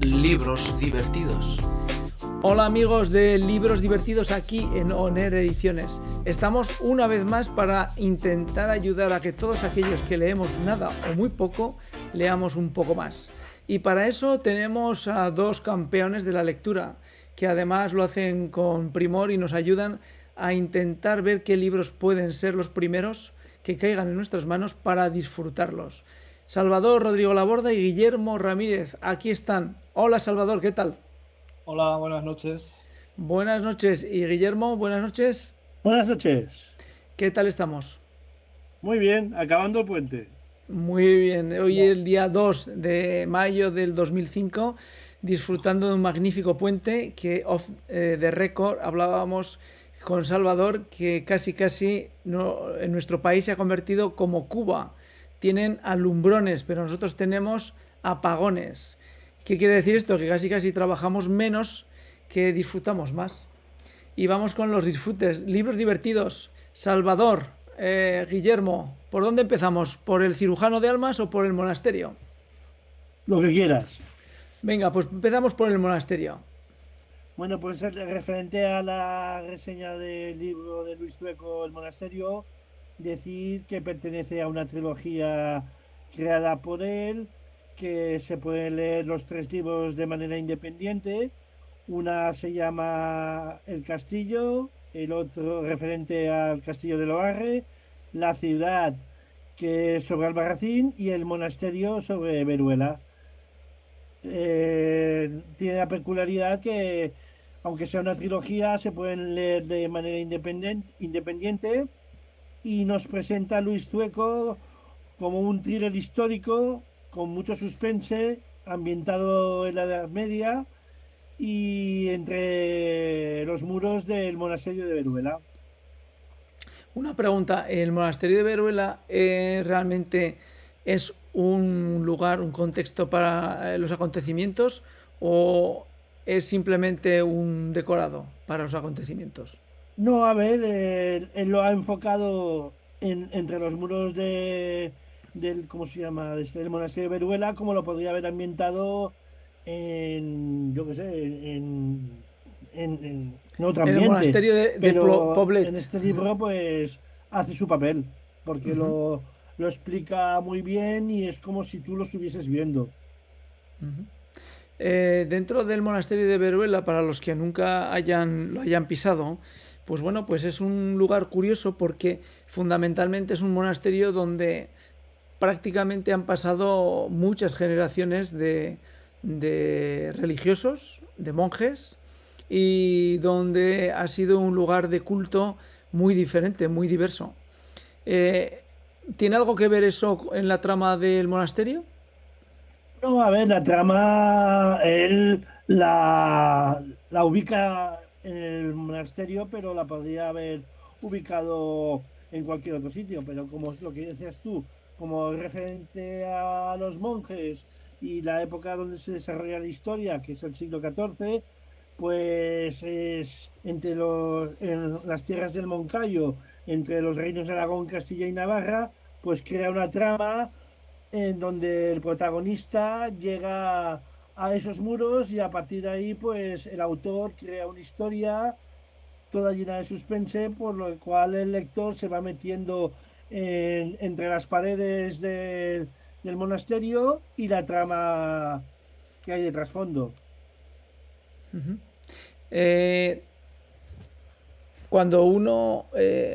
Libros divertidos. Hola amigos de Libros Divertidos aquí en ONER Ediciones. Estamos una vez más para intentar ayudar a que todos aquellos que leemos nada o muy poco, leamos un poco más. Y para eso tenemos a dos campeones de la lectura, que además lo hacen con primor y nos ayudan a intentar ver qué libros pueden ser los primeros que caigan en nuestras manos para disfrutarlos. Salvador Rodrigo Laborda y Guillermo Ramírez, aquí están. Hola Salvador, ¿qué tal? Hola, buenas noches. Buenas noches. Y Guillermo, buenas noches. Buenas noches. ¿Qué tal estamos? Muy bien, acabando el puente. Muy bien. Hoy es Ya. el día 2 de mayo del 2005, disfrutando de un magnífico puente que off the record hablábamos con Salvador que casi no, en nuestro país se ha convertido como Cuba. Tienen alumbrones, pero nosotros tenemos apagones. ¿Qué quiere decir esto? Que casi trabajamos menos, que disfrutamos más. Y vamos con los disfrutes. Libros divertidos. Salvador, Guillermo, ¿por dónde empezamos? ¿Por el cirujano de almas o por el monasterio? Lo que quieras. Venga, pues empezamos por el monasterio. Bueno, pues referente a la reseña del libro de Luis Sueco, El Monasterio, decir que pertenece a una trilogía creada por él, que se pueden leer los tres libros de manera independiente. Una se llama El Castillo, el otro referente al Castillo de Loarre, La Ciudad, que es sobre Albarracín, y El Monasterio sobre Veruela. Tiene la peculiaridad que, aunque sea una trilogía, se pueden leer de manera independiente y nos presenta a Luis Zueco como un thriller histórico con mucho suspense, ambientado en la Edad Media y entre los muros del monasterio de Veruela. Una pregunta, ¿el monasterio de Veruela realmente es un lugar, un contexto para los acontecimientos o es simplemente un decorado para los acontecimientos? No, a ver, él lo ha enfocado entre los muros del, ¿cómo se llama? Del monasterio de Veruela, como lo podría haber ambientado en, yo qué sé, en otro En el ambiente. monasterio de Pero en Poblet. este libro, pues, hace su papel, porque Ujú, lo explica muy bien y es como si tú lo estuvieses viendo. ujú. Dentro del monasterio de Veruela, para los que nunca lo hayan pisado, pues bueno, pues es un lugar curioso porque fundamentalmente es un monasterio donde prácticamente han pasado muchas generaciones de religiosos, de monjes, y donde ha sido un lugar de culto muy diferente, muy diverso. Eh, ¿Tiene algo que ver eso en la trama del monasterio? No, a ver, la trama, él la ubica en el monasterio, pero la podría haber ubicado en cualquier otro sitio. Pero como es lo que decías tú, como referente a los monjes y la época donde se desarrolla la historia, que es el siglo XIV, pues es en las tierras del Moncayo, entre los reinos de Aragón, Castilla y Navarra, pues crea una trama en donde el protagonista llega a esos muros y a partir de ahí, pues el autor crea una historia toda llena de suspense, por lo cual el lector se va metiendo entre las paredes del monasterio y la trama que hay de trasfondo. Eh, Cuando uno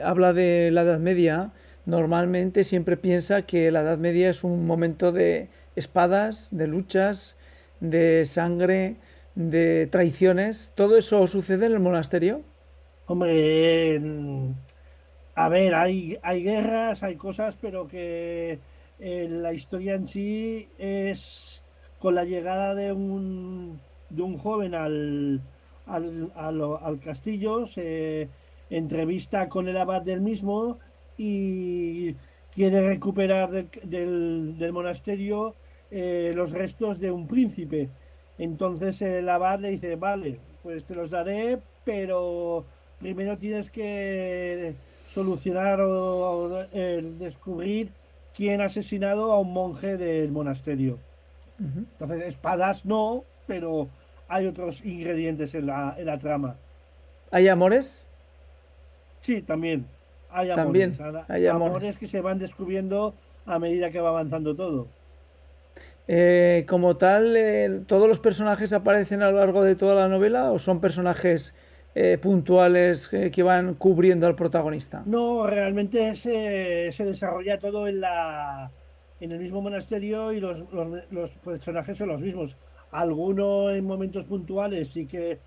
habla de la Edad Media, normalmente siempre piensa que la Edad Media es un momento de espadas, de luchas, de sangre, de traiciones. ¿Todo eso sucede en el monasterio? Hombre, a ver, hay guerras, hay cosas, pero que la historia en sí es con la llegada de un joven al castillo, se entrevista con el abad del mismo y quiere recuperar del monasterio los restos de un príncipe. Entonces el abad le dice, vale, pues te los daré, pero primero tienes que solucionar o descubrir quién ha asesinado a un monje del monasterio. Entonces, espadas no, pero hay otros ingredientes en la trama. ¿Hay amores? Sí, también hay También amores, hay amores. amores que se van descubriendo a medida que va avanzando todo. Como tal, ¿todos los personajes aparecen a lo largo de toda la novela o son personajes puntuales que van cubriendo al protagonista? No, realmente se desarrolla todo en el mismo monasterio y los personajes son los mismos. Alguno en momentos puntuales sí que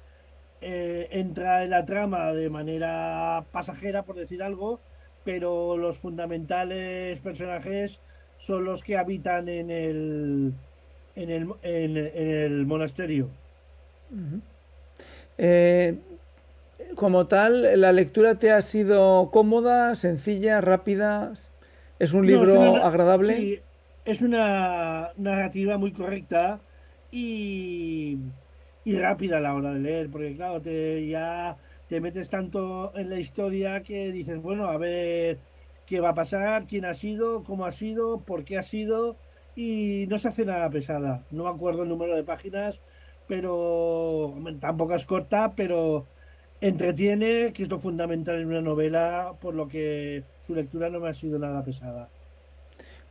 entra en la trama de manera pasajera, por decir algo, pero los fundamentales personajes son los que habitan en el monasterio. Eh, Como tal, ¿la lectura te ha sido cómoda, sencilla, rápida? ¿Es un No, libro agradable? sí, es una narrativa muy correcta y, y rápida a la hora de leer, porque claro, ya te metes tanto en la historia que dices, bueno, a ver qué va a pasar, quién ha sido, por qué ha sido, y no se hace nada pesada. No me acuerdo el número de páginas, pero hombre, tampoco es corta, pero entretiene, que es lo fundamental en una novela, por lo que su lectura no me ha sido nada pesada.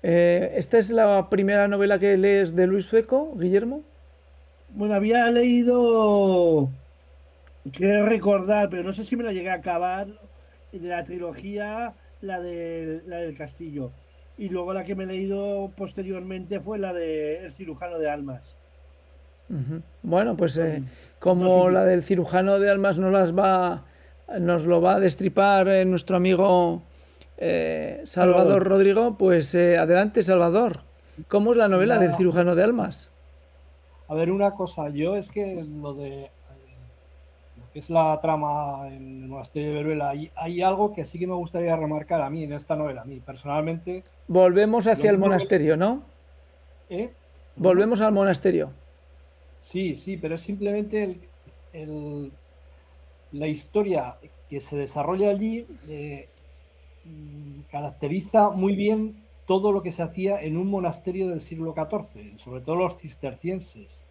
¿Esta es la primera novela que lees de Luis Feco, Guillermo? Bueno, había leído, quiero recordar, pero no sé si me la llegué a acabar, de la trilogía, la del castillo. Y luego la que me he leído posteriormente fue la de El cirujano de almas. Ujú. Bueno, pues Son dos como la únicas. del cirujano de almas nos lo va a destripar nuestro amigo Salvador Salvador. Rodrigo, pues adelante, Salvador. ¿Cómo es la Pues novela del nada, cirujano de almas? a ver, una cosa, yo es que lo que es la trama en el monasterio de Veruela, hay algo que sí que me gustaría remarcar a mí en esta novela, a mí personalmente, Volvemos lo hacia el único que... monasterio, ¿no? ¿Perdona? Volvemos al monasterio. Sí, sí, pero es simplemente el- la historia que se desarrolla allí caracteriza muy bien todo lo que se hacía en un monasterio del siglo XIV, sobre todo los cistercienses.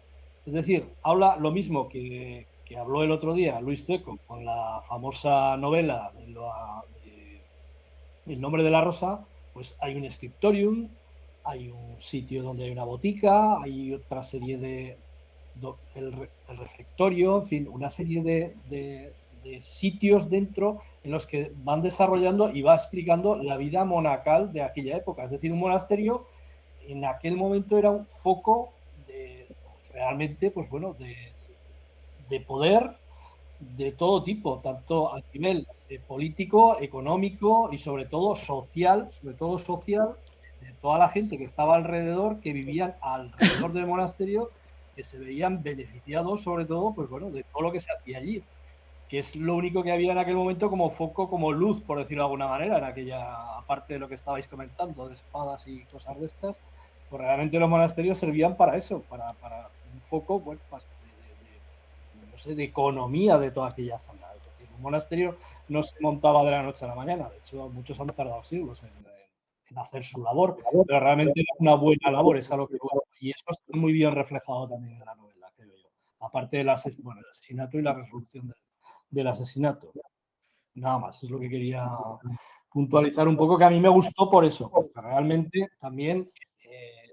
Es decir, habla lo mismo que habló el otro día Luis Ceco con la famosa novela El nombre de la rosa, pues hay un scriptorium, hay un sitio donde hay una botica, hay otra serie el refectorio, en fin, una serie de sitios dentro en los que van desarrollando y va explicando la vida monacal de aquella época. Es decir, un monasterio en aquel momento era un foco realmente, pues bueno, de poder de todo tipo, tanto a nivel político, económico y sobre todo social, de toda la gente que estaba alrededor, que vivían alrededor del monasterio, que se veían beneficiados sobre todo, pues bueno, de todo lo que se hacía allí, que es lo único que había en aquel momento como foco, como luz, por decirlo de alguna manera, en aquella, aparte de lo que estabais comentando, de espadas y cosas de estas, pues realmente los monasterios servían para eso, para un foco, bueno, no sé, de economía de toda aquella zona. Es decir, un monasterio no se montaba de la noche a la mañana, de hecho muchos han tardado siglos en hacer su labor, pero realmente es una buena labor, es a lo que y eso está muy bien reflejado también en la novela, creo yo. Aparte del bueno, el asesinato y la resolución del asesinato. Nada más, es lo que quería puntualizar un poco, que a mí me gustó por eso, porque realmente también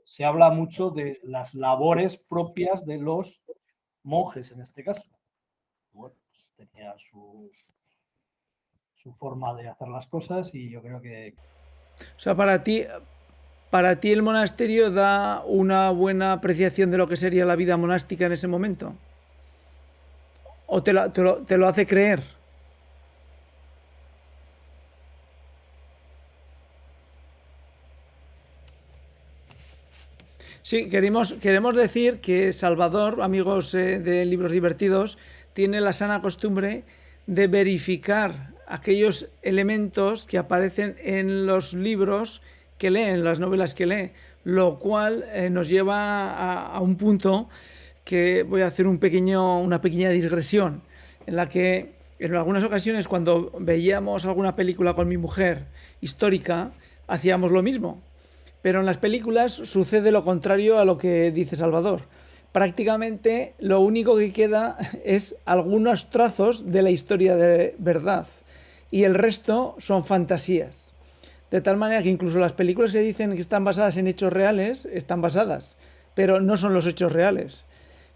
se habla mucho de las labores propias de los monjes en este caso. Bueno, pues tenía su forma de hacer las cosas y yo creo que O sea, para ti el monasterio da una buena apreciación de lo que sería la vida monástica en ese momento. ¿O te lo hace creer? Sí, queremos decir que Salvador, amigos de Libros Divertidos, tiene la sana costumbre de verificar aquellos elementos que aparecen en los libros que lee, en las novelas que lee, lo cual nos lleva a un punto que voy a hacer una pequeña digresión, en la que en algunas ocasiones cuando veíamos alguna película con mi mujer histórica, hacíamos lo mismo. Pero en las películas sucede lo contrario a lo que dice Salvador. prácticamente lo único que queda es algunos trazos de la historia de verdad y el resto son fantasías. De tal manera que incluso las películas que dicen que están basadas en hechos reales están basadas, pero no son los hechos reales.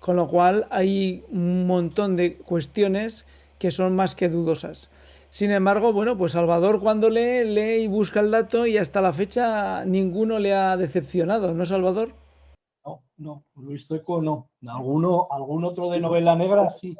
Con lo cual hay un montón de cuestiones que son más que dudosas. Sin embargo, bueno, pues Salvador cuando lee y busca el dato y hasta la fecha ninguno le ha decepcionado, ¿no, Salvador? No, Luis Zueco no. Algún otro de novela negra sí,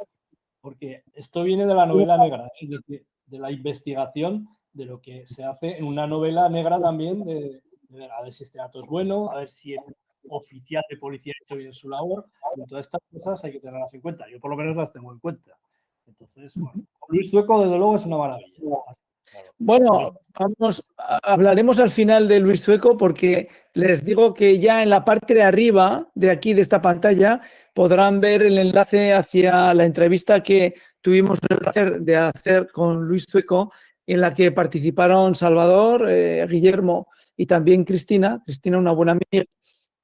porque esto viene de la novela negra, de la investigación de lo que se hace en una novela negra también, de ver a ver si este dato es bueno, a ver si el oficial de policía ha hecho bien su labor, y todas estas cosas hay que tenerlas en cuenta. Yo por lo menos las tengo en cuenta. Entonces, bueno, Luis Zueco desde luego es una maravilla. Claro. Bueno, hablaremos al final de Luis Zueco porque les digo que ya en la parte de arriba de aquí de esta pantalla podrán ver el enlace hacia la entrevista que tuvimos el placer de hacer con Luis Zueco, en la que participaron Salvador, Guillermo y también Cristina, una buena amiga,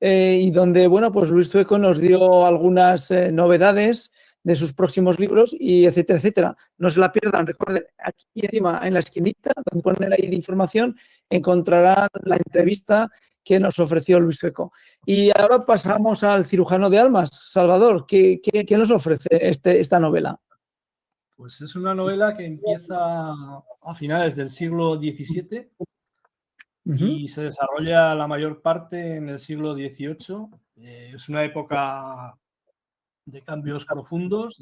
y donde, bueno, pues Luis Zueco nos dio algunas novedades de sus próximos libros y etcétera, etcétera. No se la pierdan, recuerden, aquí encima en la esquinita, donde ponen ahí de información, encontrarán la entrevista que nos ofreció Luis Zueco. Y ahora pasamos al cirujano de almas. Salvador, ¿qué nos ofrece esta novela? Pues es una novela que empieza a finales del siglo XVII y se desarrolla la mayor parte en el siglo XVIII. Es una época de cambios profundos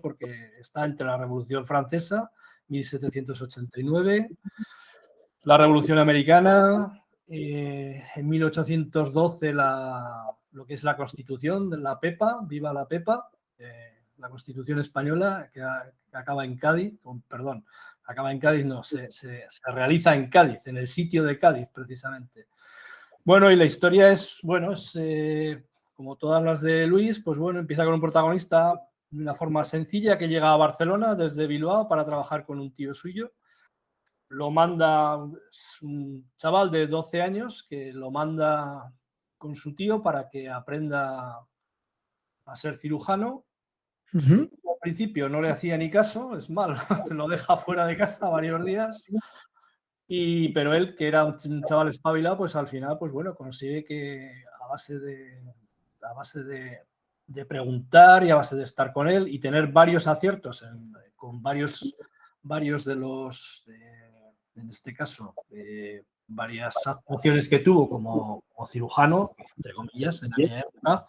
porque está entre la Revolución Francesa, 1789, la Revolución Americana, en 1812 lo que es la Constitución de la PEPA, viva la PEPA, la Constitución española que acaba en Cádiz, se realiza en Cádiz, en el sitio de Cádiz precisamente. Bueno, y la historia es como todas las de Luis, pues bueno, empieza con un protagonista de una forma sencilla que llega a Barcelona desde Bilbao para trabajar con un tío suyo. Lo manda, es un chaval de 12 años que lo manda con su tío para que aprenda a ser cirujano. Al principio no le hacía ni caso, es mal, lo deja fuera de casa varios días. Pero él, que era un chaval espabilado, pues al final, pues bueno, consigue que a base de preguntar y a base de estar con él y tener varios aciertos con varios de los, en este caso, varias actuaciones que tuvo como cirujano, entre comillas, en aquella época,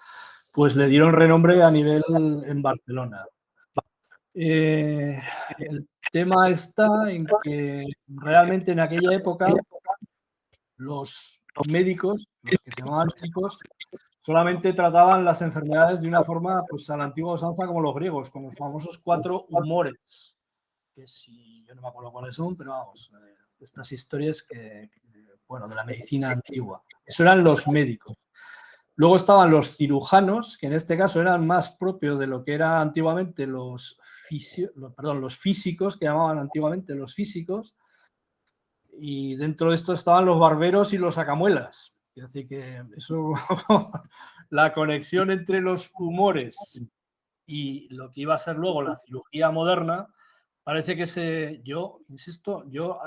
pues le dieron renombre a nivel en Barcelona. El tema está en que realmente en aquella época los médicos, los que se llamaban médicos, solamente trataban las enfermedades de una forma, pues a la antigua usanza como los griegos, con los famosos 4 humores, que si yo no me acuerdo cuáles son, pero vamos, estas historias bueno, de la medicina antigua. Eso eran los médicos. Luego estaban los cirujanos, que en este caso eran más propios de lo que eran antiguamente los físicos, que llamaban antiguamente los físicos, y dentro de esto estaban los barberos y los sacamuelas. Es decir, que eso, la conexión entre los humores y lo que iba a ser luego la cirugía moderna, parece que yo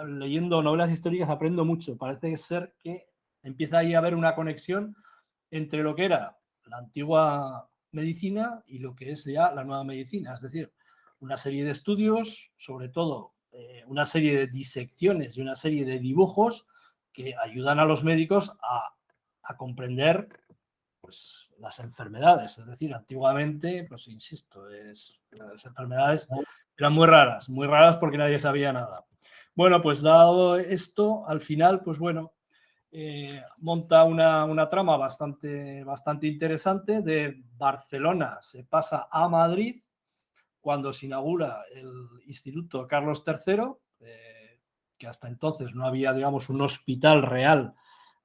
leyendo novelas históricas aprendo mucho, parece ser que empieza ahí a haber una conexión entre lo que era la antigua medicina y lo que es ya la nueva medicina, es decir, una serie de estudios, sobre todo una serie de disecciones y una serie de dibujos que ayudan a los médicos a comprender pues, las enfermedades. Es decir, antiguamente, pues insisto, las enfermedades eran muy raras porque nadie sabía nada. Bueno, pues dado esto, al final, pues bueno, monta una trama bastante interesante. De Barcelona se pasa a Madrid cuando se inaugura el Instituto Carlos III, que hasta entonces no había, digamos, un hospital real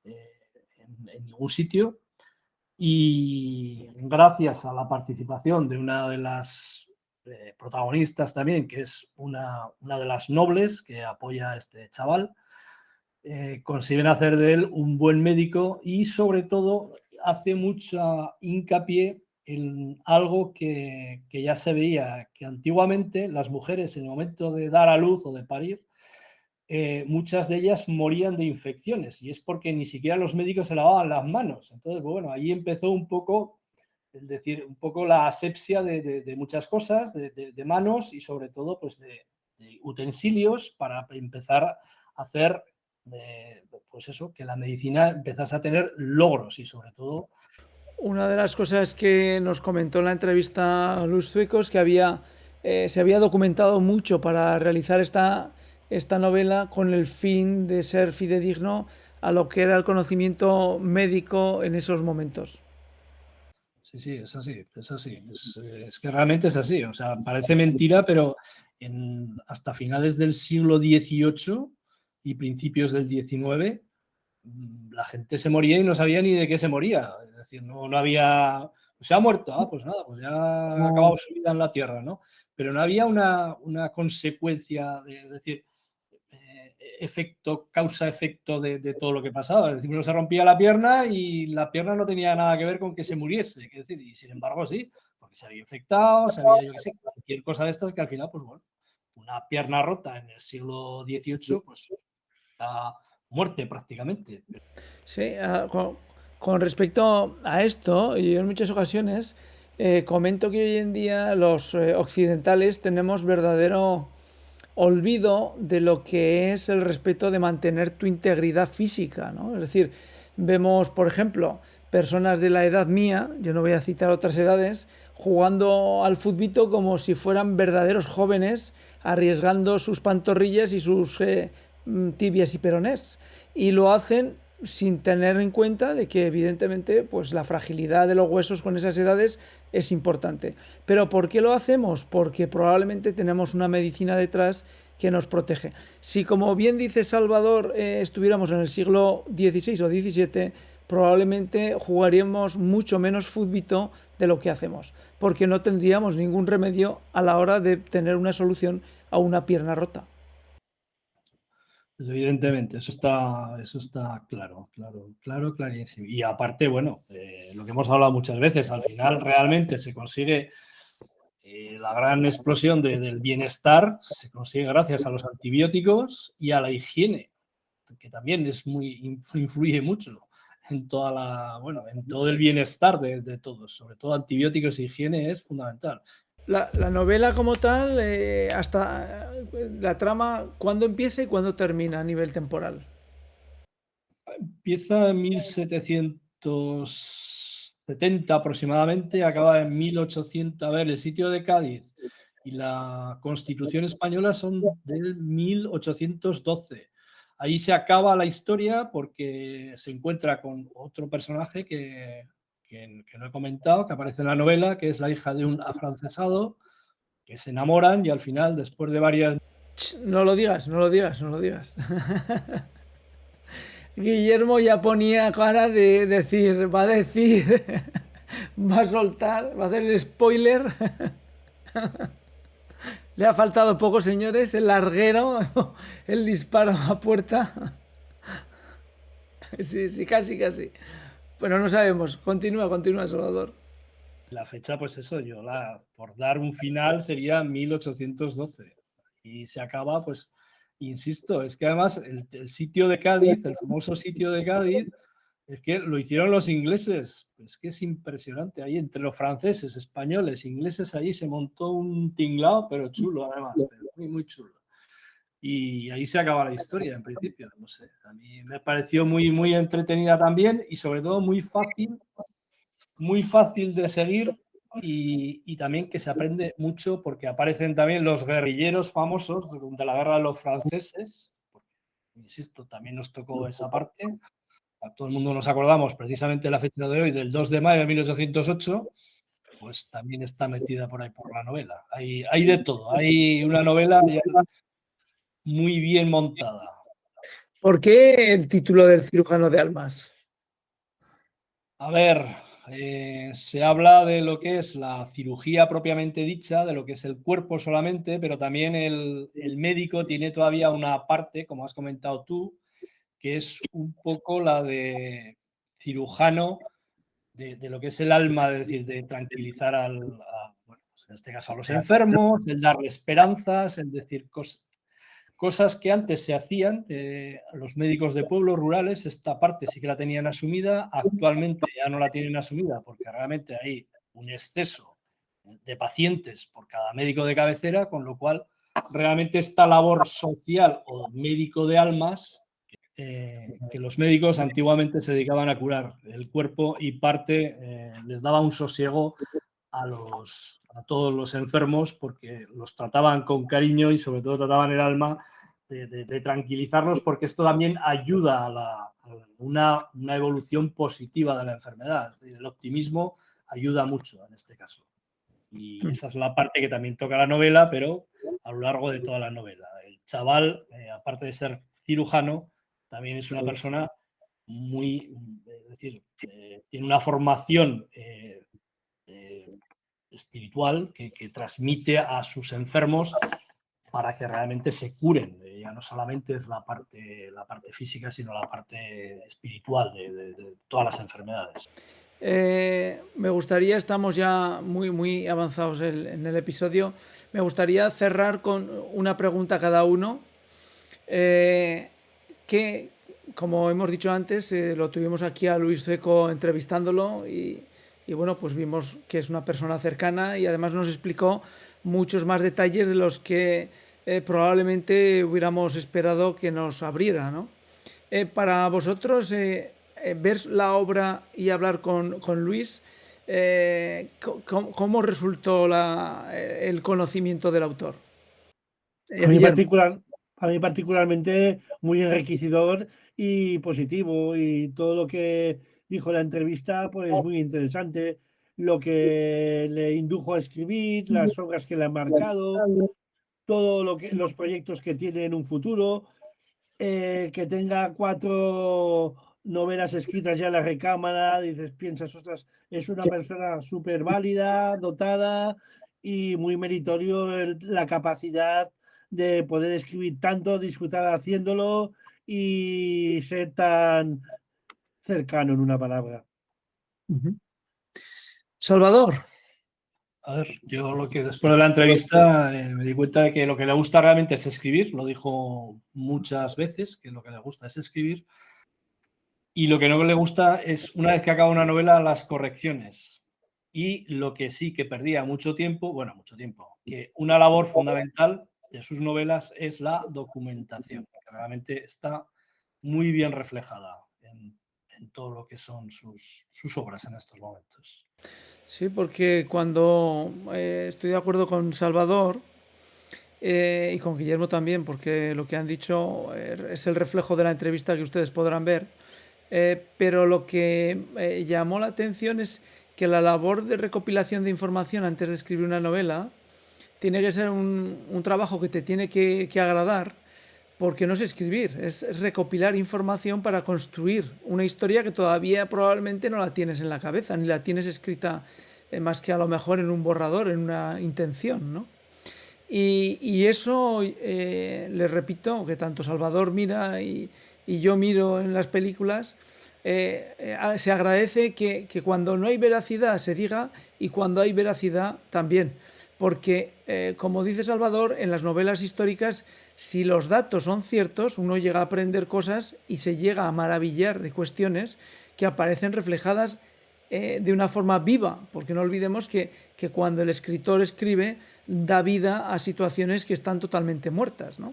en ningún sitio, y gracias a la participación de una de las protagonistas también, que es una de las nobles que apoya a este chaval, consiguen hacer de él un buen médico y sobre todo hace mucha hincapié en algo que ya se veía, que antiguamente las mujeres en el momento de dar a luz o de parir, muchas de ellas morían de infecciones, y es porque ni siquiera los médicos se lavaban las manos. Entonces, bueno, ahí empezó un poco, es decir, un poco la asepsia de muchas cosas, de manos y sobre todo pues de utensilios para empezar a hacer, pues eso, que la medicina empezase a tener logros y sobre todo... Una de las cosas que nos comentó en la entrevista a Luz Zuecos que se había documentado mucho para realizar esta novela con el fin de ser fidedigno a lo que era el conocimiento médico en esos momentos. Sí, es así, es así. Es que realmente es así. O sea, parece mentira, pero hasta finales del siglo XVIII y principios del XIX, la gente se moría y no sabía ni de qué se moría. Es decir, no había... Se ha muerto, pues nada, pues ya ha acabado su vida en la Tierra, ¿no? Pero no había una consecuencia, es decir, efecto, causa-efecto de todo lo que pasaba. Es decir, uno se rompía la pierna y la pierna no tenía nada que ver con que se muriese. Es decir, y sin embargo sí, porque se había infectado, se había, yo qué sé, cualquier cosa de estas que al final, pues bueno, una pierna rota en el siglo XVIII, pues la muerte prácticamente. Sí, con respecto a esto, yo en muchas ocasiones comento que hoy en día los occidentales tenemos verdadero olvido de lo que es el respeto de mantener tu integridad física, ¿no? Es decir, vemos, por ejemplo, personas de la edad mía, yo no voy a citar otras edades, jugando al futbito como si fueran verdaderos jóvenes, arriesgando sus pantorrillas y sus tibias y peronés. Y lo hacen sin tener en cuenta de que evidentemente pues la fragilidad de los huesos con esas edades es importante. Pero ¿por qué lo hacemos? Porque probablemente tenemos una medicina detrás que nos protege. Si, como bien dice Salvador, estuviéramos en el siglo XVI o XVII, probablemente jugaríamos mucho menos fútbito de lo que hacemos, porque no tendríamos ningún remedio a la hora de tener una solución a una pierna rota. Pues evidentemente, eso está claro, clarísimo. Y aparte, bueno, lo que hemos hablado muchas veces, al final realmente se consigue la gran explosión del bienestar, se consigue gracias a los antibióticos y a la higiene, que también influye mucho en en todo el bienestar de todos. Sobre todo antibióticos y higiene es fundamental. La novela como tal, hasta la trama, ¿cuándo empieza y cuándo termina a nivel temporal? Empieza en 1770 aproximadamente, acaba en 1800. A ver, el sitio de Cádiz y la Constitución española son del 1812. Ahí se acaba la historia porque se encuentra con otro personaje que no he comentado, que aparece en la novela, que es la hija de un afrancesado, que se enamoran y al final, después de varias... No lo digas, no lo digas, no lo digas. Guillermo ya ponía cara de decir, va a soltar, va a hacer el spoiler. Le ha faltado poco, señores, el larguero, el disparo a puerta. Sí, casi. Bueno, no sabemos. Continúa, Salvador. La fecha, pues eso, por dar un final sería 1812. Y se acaba, pues, insisto, es que además el sitio de Cádiz, el famoso sitio de Cádiz, es que lo hicieron los ingleses. Es que es impresionante. Ahí entre los franceses, españoles, ingleses, allí se montó un tinglao, pero chulo además, muy chulo. Y ahí se acaba la historia, en principio. No sé, a mí me pareció muy entretenida también y sobre todo muy fácil de seguir y también que se aprende mucho porque aparecen también los guerrilleros famosos de la guerra de los franceses. Porque, insisto, también nos tocó esa parte. A todo el mundo nos acordamos precisamente la fecha de hoy, del 2 de mayo de 1808, pues también está metida por ahí por la novela. Hay de todo, hay una novela muy bien montada. ¿Por qué el título del cirujano de almas? A ver, se habla de lo que es la cirugía propiamente dicha, de lo que es el cuerpo solamente, pero también el médico tiene todavía una parte, como has comentado tú, que es un poco la de cirujano de lo que es el alma, es decir, de tranquilizar bueno, pues en este caso a los enfermos, el darle esperanzas, el decir cosas que antes se hacían. Los médicos de pueblos rurales, esta parte sí que la tenían asumida, actualmente ya no la tienen asumida porque realmente hay un exceso de pacientes por cada médico de cabecera, con lo cual realmente esta labor social o médico de almas, que los médicos antiguamente se dedicaban a curar el cuerpo y parte les daba un sosiego a todos los enfermos, porque los trataban con cariño y sobre todo trataban el alma de tranquilizarnos, porque esto también ayuda a una evolución positiva de la enfermedad. El optimismo ayuda mucho en este caso. Y esa es la parte que también toca la novela, pero a lo largo de toda la novela. El chaval, aparte de ser cirujano, también es una persona es decir, tiene una formación espiritual que transmite a sus enfermos para que realmente se curen. Ya no solamente es la parte física, sino la parte espiritual de todas las enfermedades. Me gustaría, estamos ya muy avanzados en el episodio, me gustaría cerrar con una pregunta a cada uno, que, como hemos dicho antes, lo tuvimos aquí a Luis Feco entrevistándolo y bueno, pues vimos que es una persona cercana y además nos explicó muchos más detalles de los que probablemente hubiéramos esperado que nos abriera, ¿no? Para vosotros, ver la obra y hablar con Luis, ¿cómo resultó el conocimiento del autor? A mí particularmente muy enriquecedor y positivo, y todo lo que dijo en la entrevista, pues muy interesante, lo que le indujo a escribir, las obras que le han marcado, los proyectos que tiene en un futuro, que tenga 4 novelas escritas ya en la recámara, piensas, ostras, es una persona súper válida, dotada y muy meritorio la capacidad de poder escribir tanto, disfrutar haciéndolo y ser tan cercano, en una palabra. Salvador. A ver, yo después de la entrevista me di cuenta de que lo que le gusta realmente es escribir, lo dijo muchas veces, que lo que le gusta es escribir, y lo que no le gusta es, una vez que acaba una novela, las correcciones. Y lo que sí que perdía mucho tiempo, que una labor fundamental de sus novelas es la documentación, que realmente está muy bien reflejada en todo lo que son sus obras en estos momentos. Sí, porque cuando estoy de acuerdo con Salvador y con Guillermo también, porque lo que han dicho es el reflejo de la entrevista que ustedes podrán ver, pero lo que llamó la atención es que la labor de recopilación de información antes de escribir una novela tiene que ser un trabajo que te tiene que agradar, porque no es escribir, es recopilar información para construir una historia que todavía probablemente no la tienes en la cabeza, ni la tienes escrita más que a lo mejor en un borrador, en una intención, ¿no? Y eso, les repito, que tanto Salvador mira y yo miro en las películas, se agradece que cuando no hay veracidad se diga, y cuando hay veracidad también. Porque, como dice Salvador, en las novelas históricas, si los datos son ciertos, uno llega a aprender cosas y se llega a maravillar de cuestiones que aparecen reflejadas de una forma viva, porque no olvidemos que cuando el escritor escribe, da vida a situaciones que están totalmente muertas, ¿no?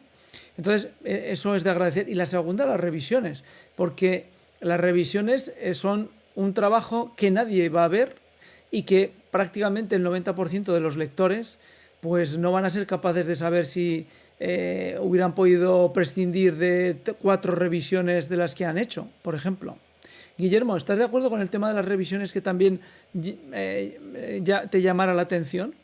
Entonces, eso es de agradecer. Y la segunda, las revisiones, porque las revisiones son un trabajo que nadie va a ver y que prácticamente el 90% de los lectores pues no van a ser capaces de saber si hubieran podido prescindir de 4 revisiones de las que han hecho, por ejemplo. Guillermo, ¿estás de acuerdo con el tema de las revisiones, que también ya te llamara la atención?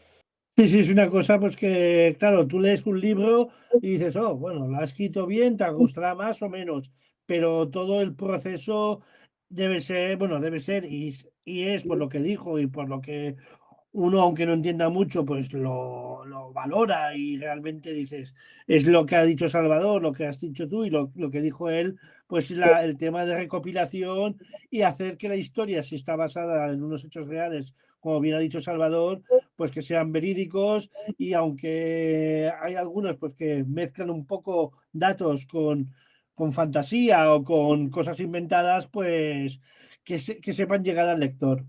Sí, es una cosa, pues que, claro, tú lees un libro y dices, oh, bueno, lo has escrito bien, te gustará más o menos, pero todo el proceso debe ser, y es por lo que dijo y por lo que uno, aunque no entienda mucho, pues lo valora y realmente dices, es lo que ha dicho Salvador, lo que has dicho tú y lo que dijo él, pues el tema de recopilación y hacer que la historia, si está basada en unos hechos reales, como bien ha dicho Salvador, pues que sean verídicos, y aunque hay algunos pues que mezclan un poco datos con fantasía o con cosas inventadas, pues que sepan llegar al lector.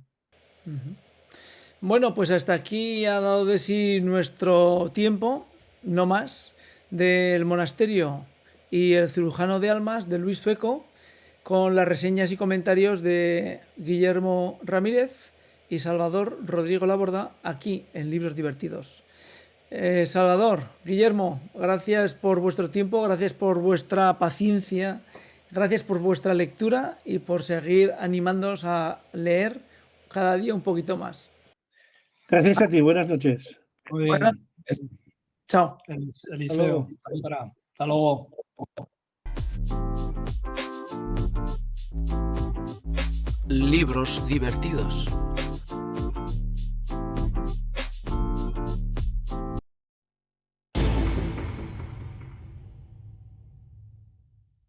Bueno, pues hasta aquí ha dado de sí nuestro tiempo, no más, del monasterio y el cirujano de almas de Luis Peco, con las reseñas y comentarios de Guillermo Ramírez y Salvador Rodrigo Laborda, aquí en Libros Divertidos. Salvador, Guillermo, gracias por vuestro tiempo, gracias por vuestra paciencia, gracias por vuestra lectura y por seguir animándonos a leer cada día un poquito más. Gracias a ti, buenas noches. Muy bien. Buenas noches. Chao. Eliseo, hasta luego. Libros divertidos.